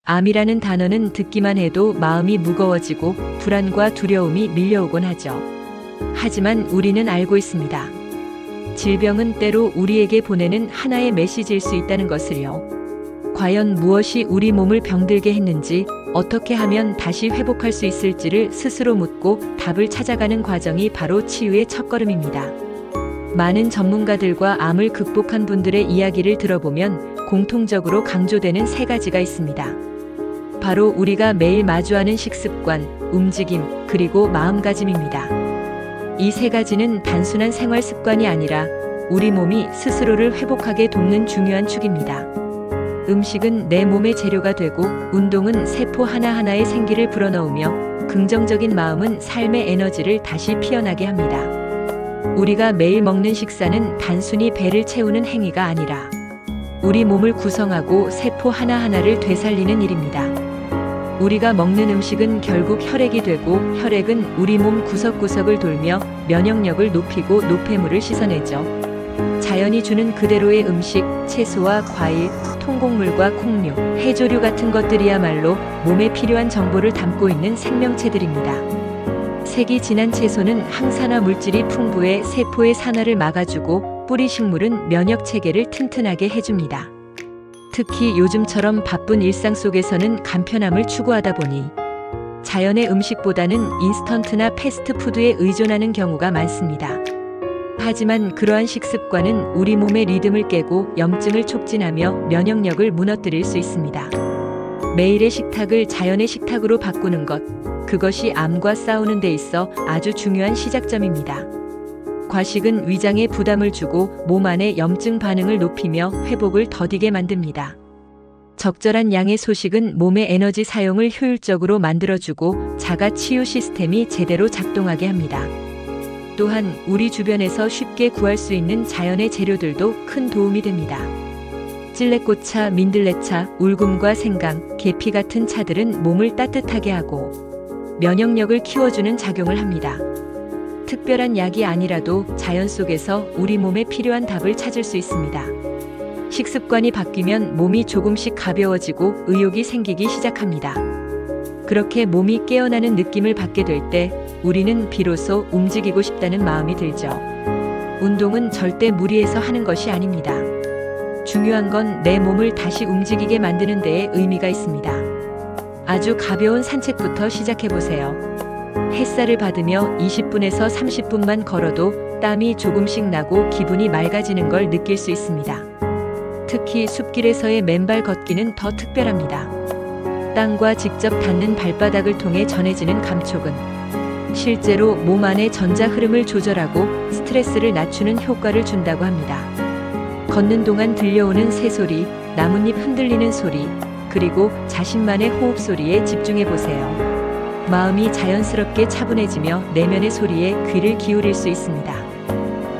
암이라는 단어는 듣기만 해도 마음이 무거워지고 불안과 두려움이 밀려오곤 하죠. 하지만 우리는 알고 있습니다. 질병은 때로 우리에게 보내는 하나의 메시지일 수 있다는 것을요. 과연 무엇이 우리 몸을 병들게 했는지, 어떻게 하면 다시 회복할 수 있을지를 스스로 묻고 답을 찾아가는 과정이 바로 치유의 첫걸음입니다. 많은 전문가들과 암을 극복한 분들의 이야기를 들어보면 공통적으로 강조되는 세 가지가 있습니다. 바로 우리가 매일 마주하는 식습관, 움직임, 그리고 마음가짐입니다. 이 세 가지는 단순한 생활 습관이 아니라 우리 몸이 스스로를 회복하게 돕는 중요한 축입니다. 음식은 내 몸의 재료가 되고, 운동은 세포 하나하나의 생기를 불어넣으며, 긍정적인 마음은 삶의 에너지를 다시 피어나게 합니다. 우리가 매일 먹는 식사는 단순히 배를 채우는 행위가 아니라 우리 몸을 구성하고 세포 하나하나를 되살리는 일입니다. 우리가 먹는 음식은 결국 혈액이 되고, 혈액은 우리 몸 구석구석을 돌며 면역력을 높이고 노폐물을 씻어내죠. 자연이 주는 그대로의 음식, 채소와 과일, 통곡물과 콩류, 해조류 같은 것들이야말로 몸에 필요한 정보를 담고 있는 생명체들입니다. 색이 진한 채소는 항산화 물질이 풍부해 세포의 산화를 막아주고, 뿌리 식물은 면역 체계를 튼튼하게 해줍니다. 특히 요즘처럼 바쁜 일상 속에서는 간편함을 추구하다 보니 자연의 음식보다는 인스턴트나 패스트푸드에 의존하는 경우가 많습니다. 하지만 그러한 식습관은 우리 몸의 리듬을 깨고 염증을 촉진하며 면역력을 무너뜨릴 수 있습니다. 매일의 식탁을 자연의 식탁으로 바꾸는 것, 그것이 암과 싸우는 데 있어 아주 중요한 시작점입니다. 과식은 위장에 부담을 주고 몸 안의 염증 반응을 높이며 회복을 더디게 만듭니다. 적절한 양의 소식은 몸의 에너지 사용을 효율적으로 만들어주고 자가 치유 시스템이 제대로 작동하게 합니다. 또한 우리 주변에서 쉽게 구할 수 있는 자연의 재료들도 큰 도움이 됩니다. 찔레꽃차, 민들레차, 울금과 생강, 계피 같은 차들은 몸을 따뜻하게 하고 면역력을 키워주는 작용을 합니다. 특별한 약이 아니라도 자연 속에서 우리 몸에 필요한 답을 찾을 수 있습니다. 식습관이 바뀌면 몸이 조금씩 가벼워지고 의욕이 생기기 시작합니다. 그렇게 몸이 깨어나는 느낌을 받게 될 때 우리는 비로소 움직이고 싶다는 마음이 들죠. 운동은 절대 무리해서 하는 것이 아닙니다. 중요한 건 내 몸을 다시 움직이게 만드는 데에 의미가 있습니다. 아주 가벼운 산책부터 시작해보세요. 햇살을 받으며 20분에서 30분만 걸어도 땀이 조금씩 나고 기분이 맑아지는 걸 느낄 수 있습니다. 특히 숲길에서의 맨발 걷기는 더 특별합니다. 땅과 직접 닿는 발바닥을 통해 전해지는 감촉은 실제로 몸 안의 전자 흐름을 조절하고 스트레스를 낮추는 효과를 준다고 합니다. 걷는 동안 들려오는 새소리, 나뭇잎 흔들리는 소리, 그리고 자신만의 호흡 소리에 집중해 보세요. 마음이 자연스럽게 차분해지며 내면의 소리에 귀를 기울일 수 있습니다.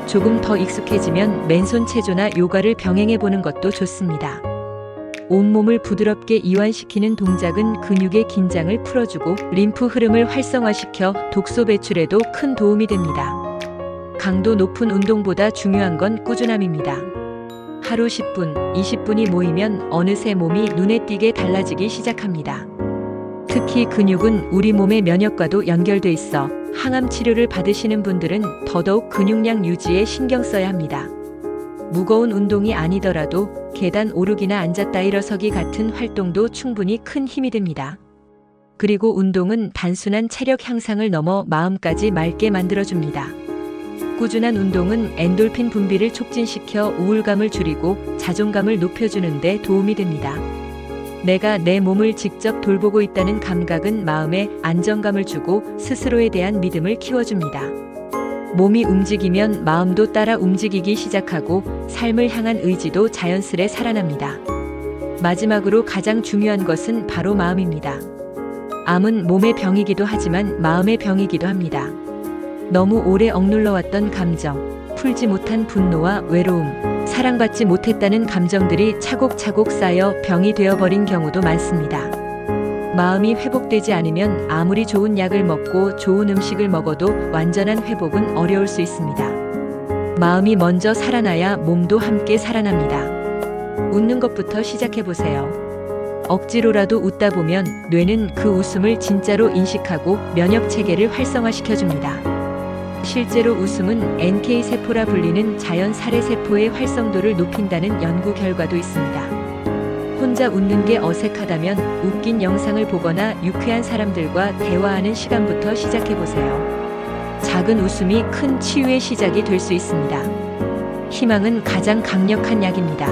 조금 더 익숙해지면 맨손 체조나 요가를 병행해 보는 것도 좋습니다. 온몸을 부드럽게 이완시키는 동작은 근육의 긴장을 풀어주고 림프 흐름을 활성화시켜 독소 배출에도 큰 도움이 됩니다. 강도 높은 운동보다 중요한 건 꾸준함입니다. 하루 10분, 20분이 모이면 어느새 몸이 눈에 띄게 달라지기 시작합니다. 특히 근육은 우리 몸의 면역과도 연결돼 있어 항암 치료를 받으시는 분들은 더더욱 근육량 유지에 신경 써야 합니다. 무거운 운동이 아니더라도 계단 오르기나 앉았다 일어서기 같은 활동도 충분히 큰 힘이 됩니다. 그리고 운동은 단순한 체력 향상을 넘어 마음까지 맑게 만들어줍니다. 꾸준한 운동은 엔돌핀 분비를 촉진시켜 우울감을 줄이고 자존감을 높여주는 데 도움이 됩니다. 내가 내 몸을 직접 돌보고 있다는 감각은 마음에 안정감을 주고 스스로에 대한 믿음을 키워줍니다. 몸이 움직이면 마음도 따라 움직이기 시작하고 삶을 향한 의지도 자연스레 살아납니다. 마지막으로 가장 중요한 것은 바로 마음입니다. 암은 몸의 병이기도 하지만 마음의 병이기도 합니다. 너무 오래 억눌러왔던 감정, 풀지 못한 분노와 외로움, 사랑받지 못했다는 감정들이 차곡차곡 쌓여 병이 되어버린 경우도 많습니다. 마음이 회복되지 않으면 아무리 좋은 약을 먹고 좋은 음식을 먹어도 완전한 회복은 어려울 수 있습니다. 마음이 먼저 살아나야 몸도 함께 살아납니다. 웃는 것부터 시작해보세요. 억지로라도 웃다 보면 뇌는 그 웃음을 진짜로 인식하고 면역 체계를 활성화시켜줍니다. 실제로 웃음은 NK세포라 불리는 자연 살해세포의 활성도를 높인다는 연구 결과도 있습니다. 혼자 웃는 게 어색하다면 웃긴 영상을 보거나 유쾌한 사람들과 대화하는 시간부터 시작해보세요. 작은 웃음이 큰 치유의 시작이 될 수 있습니다. 희망은 가장 강력한 약입니다.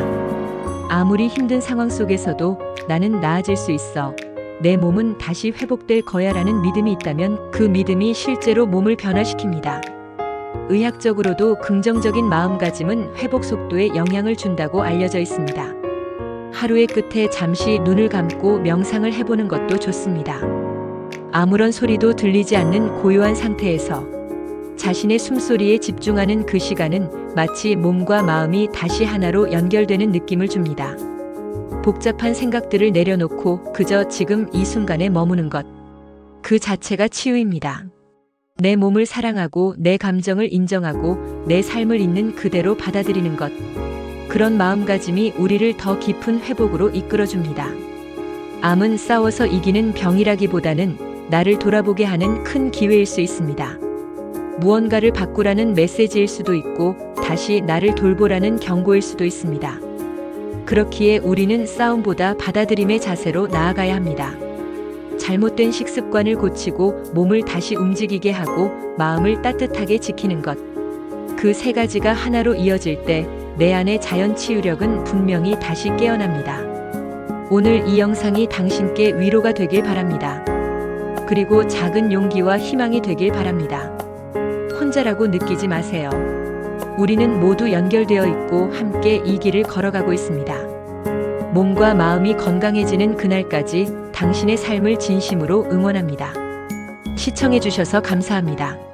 아무리 힘든 상황 속에서도 나는 나아질 수 있어. 내 몸은 다시 회복될 거야라는 믿음이 있다면 그 믿음이 실제로 몸을 변화시킵니다. 의학적으로도 긍정적인 마음가짐은 회복 속도에 영향을 준다고 알려져 있습니다. 하루의 끝에 잠시 눈을 감고 명상을 해보는 것도 좋습니다. 아무런 소리도 들리지 않는 고요한 상태에서 자신의 숨소리에 집중하는 그 시간은 마치 몸과 마음이 다시 하나로 연결되는 느낌을 줍니다. 복잡한 생각들을 내려놓고 그저 지금 이 순간에 머무는 것. 그 자체가 치유입니다. 내 몸을 사랑하고 내 감정을 인정하고 내 삶을 있는 그대로 받아들이는 것. 그런 마음가짐이 우리를 더 깊은 회복으로 이끌어줍니다. 암은 싸워서 이기는 병이라기보다는 나를 돌아보게 하는 큰 기회일 수 있습니다. 무언가를 바꾸라는 메시지일 수도 있고 다시 나를 돌보라는 경고일 수도 있습니다. 그렇기에 우리는 싸움보다 받아들임의 자세로 나아가야 합니다. 잘못된 식습관을 고치고 몸을 다시 움직이게 하고 마음을 따뜻하게 지키는 것. 그 세 가지가 하나로 이어질 때 내 안의 자연 치유력은 분명히 다시 깨어납니다. 오늘 이 영상이 당신께 위로가 되길 바랍니다. 그리고 작은 용기와 희망이 되길 바랍니다. 혼자라고 느끼지 마세요. 우리는 모두 연결되어 있고 함께 이 길을 걸어가고 있습니다. 몸과 마음이 건강해지는 그날까지 당신의 삶을 진심으로 응원합니다. 시청해주셔서 감사합니다.